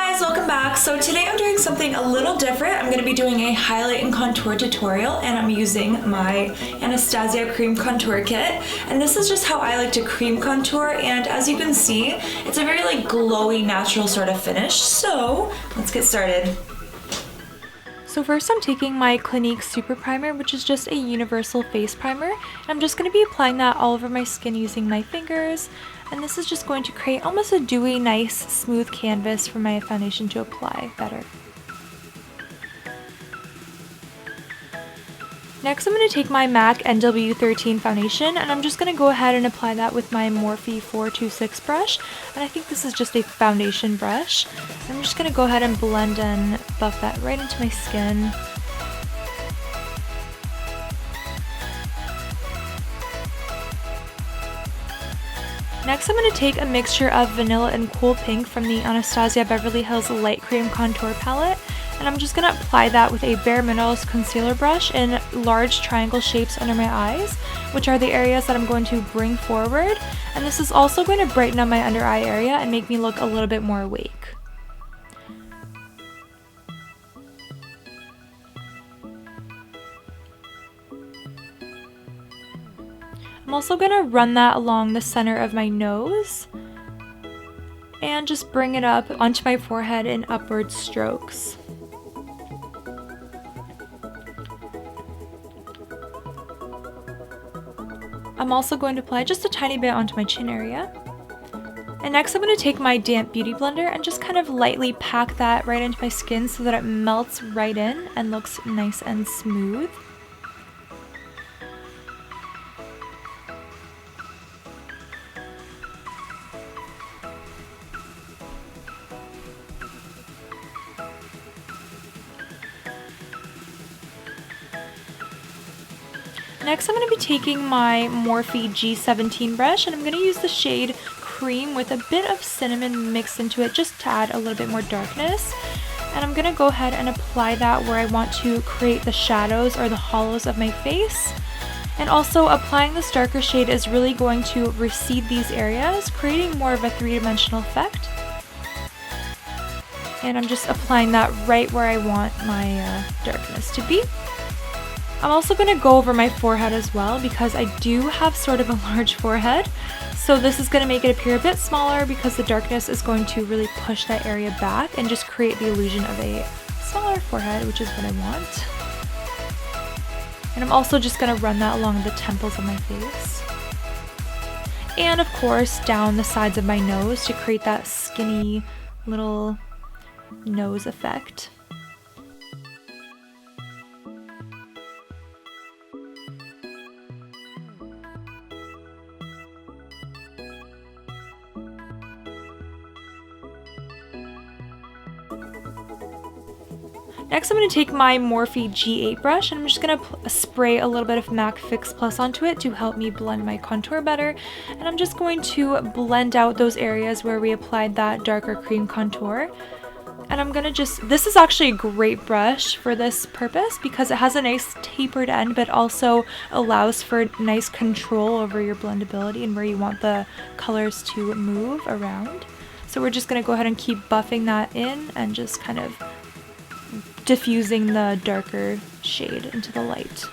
guys, welcome back. So today I'm doing something a little different. I'm going to be doing a highlight and contour tutorial, and I'm using my Anastasia cream contour kit. And this is just how I like to cream contour, and as you can see, it's a very like glowy, natural sort of finish. So let's get started. So first I'm taking my Clinique Superprimer, which is just a universal face primer. And I'm just going to be applying that all over my skin using my fingers. And this is just going to create almost a dewy, nice, smooth canvas for my foundation to apply better. Next I'm going to take my MAC NW13 foundation, and I'm just going to go ahead and apply that with my Morphe M426 brush. And I think this is just a foundation brush. I'm just going to go ahead and blend and buff that right into my skin. Next I'm going to take a mixture of vanilla and cool pink from the Anastasia Beverly Hills Light Cream Contour Palette, and I'm just going to apply that with a Bare Minerals concealer brush in large triangle shapes under my eyes, which are the areas that I'm going to bring forward, and this is also going to brighten up my under eye area and make me look a little bit more awake. I'm also going to run that along the center of my nose and just bring it up onto my forehead in upward strokes. I'm also going to apply just a tiny bit onto my chin area. And next I'm going to take my damp beauty blender and just kind of lightly pack that right into my skin so that it melts right in and looks nice and smooth. Next I'm going to be taking my Morphe G17 brush, and I'm going to use the shade Cream with a bit of cinnamon mixed into it just to add a little bit more darkness. And I'm going to go ahead and apply that where I want to create the shadows or the hollows of my face. And also applying this darker shade is really going to recede these areas, creating more of a three-dimensional effect. And I'm just applying that right where I want my darkness to be. I'm also going to go over my forehead as well because I do have sort of a large forehead. So this is going to make it appear a bit smaller because the darkness is going to really push that area back and just create the illusion of a smaller forehead, which is what I want. And I'm also just going to run that along the temples of my face. And of course down the sides of my nose to create that skinny little nose effect. Next I'm going to take my Morphe G8 brush, and I'm just going to spray a little bit of MAC Fix Plus onto it to help me blend my contour better. And I'm just going to blend out those areas where we applied that darker cream contour. And I'm going to this is actually a great brush for this purpose because it has a nice tapered end but also allows for nice control over your blendability and where you want the colors to move around. So we're just going to go ahead and keep buffing that in and just kind of diffusing the darker shade into the light.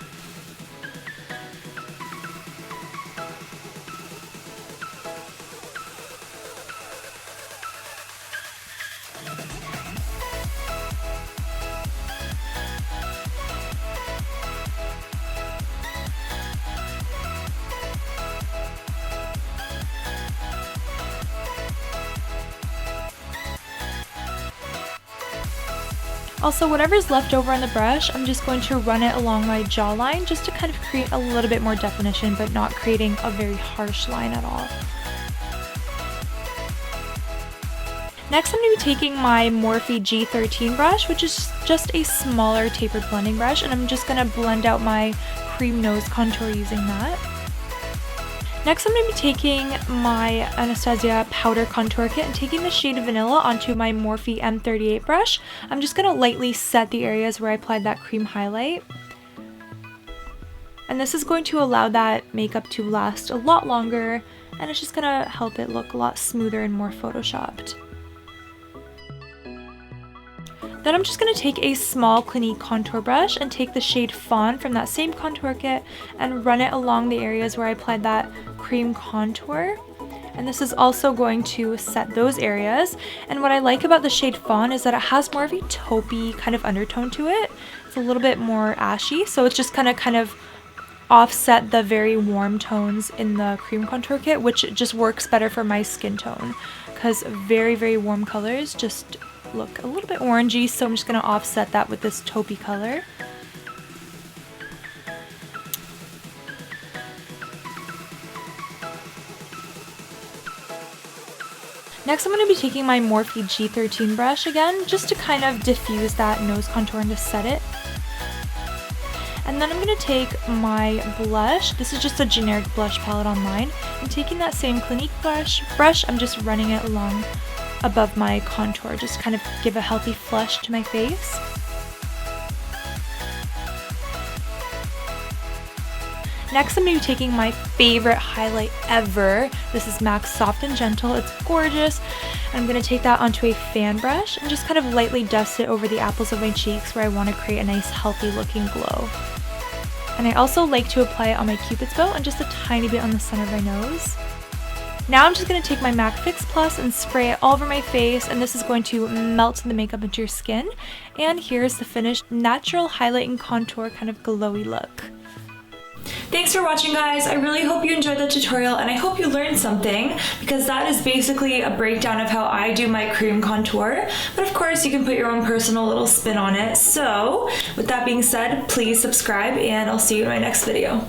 Also, whatever's left over on the brush, I'm just going to run it along my jawline just to kind of create a little bit more definition, but not creating a very harsh line at all. Next, I'm going to be taking my Morphe G13 brush, which is just a smaller tapered blending brush, and I'm just going to blend out my cream nose contour using that. Next, I'm going to be taking my Anastasia powder contour kit and taking the shade Vanilla onto my Morphe M438 brush. I'm just going to lightly set the areas where I applied that cream highlight. And this is going to allow that makeup to last a lot longer, and it's just going to help it look a lot smoother and more photoshopped. Then I'm just going to take a small Clinique contour brush and take the shade Fawn from that same contour kit and run it along the areas where I applied that cream contour. And this is also going to set those areas. And what I like about the shade Fawn is that it has more of a taupey kind of undertone to it. It's a little bit more ashy, so it's just kind of offset the very warm tones in the cream contour kit, which just works better for my skin tone because very warm colors just look a little bit orangey, so I'm just going to offset that with this taupey color. Next, I'm going to be taking my Morphe G13 brush again, just to kind of diffuse that nose contour and to set it. And then I'm going to take my blush. This is just a generic blush palette online. I'm taking that same Clinique brush, I'm just running it along above my contour, just kind of give a healthy flush to my face. Next, I'm going to be taking my favorite highlight ever. This is MAC's Soft and Gentle. It's gorgeous. I'm going to take that onto a fan brush and just kind of lightly dust it over the apples of my cheeks where I want to create a nice healthy looking glow. And I also like to apply it on my Cupid's bow and just a tiny bit on the center of my nose. Now I'm just going to take my MAC Fix Plus and spray it all over my face, and this is going to melt the makeup into your skin. And here's the finished natural highlight and contour kind of glowy look. Thanks for watching, guys. I really hope you enjoyed the tutorial and I hope you learned something, because that is basically a breakdown of how I do my cream contour. But of course you can put your own personal little spin on it. So with that being said, please subscribe and I'll see you in my next video.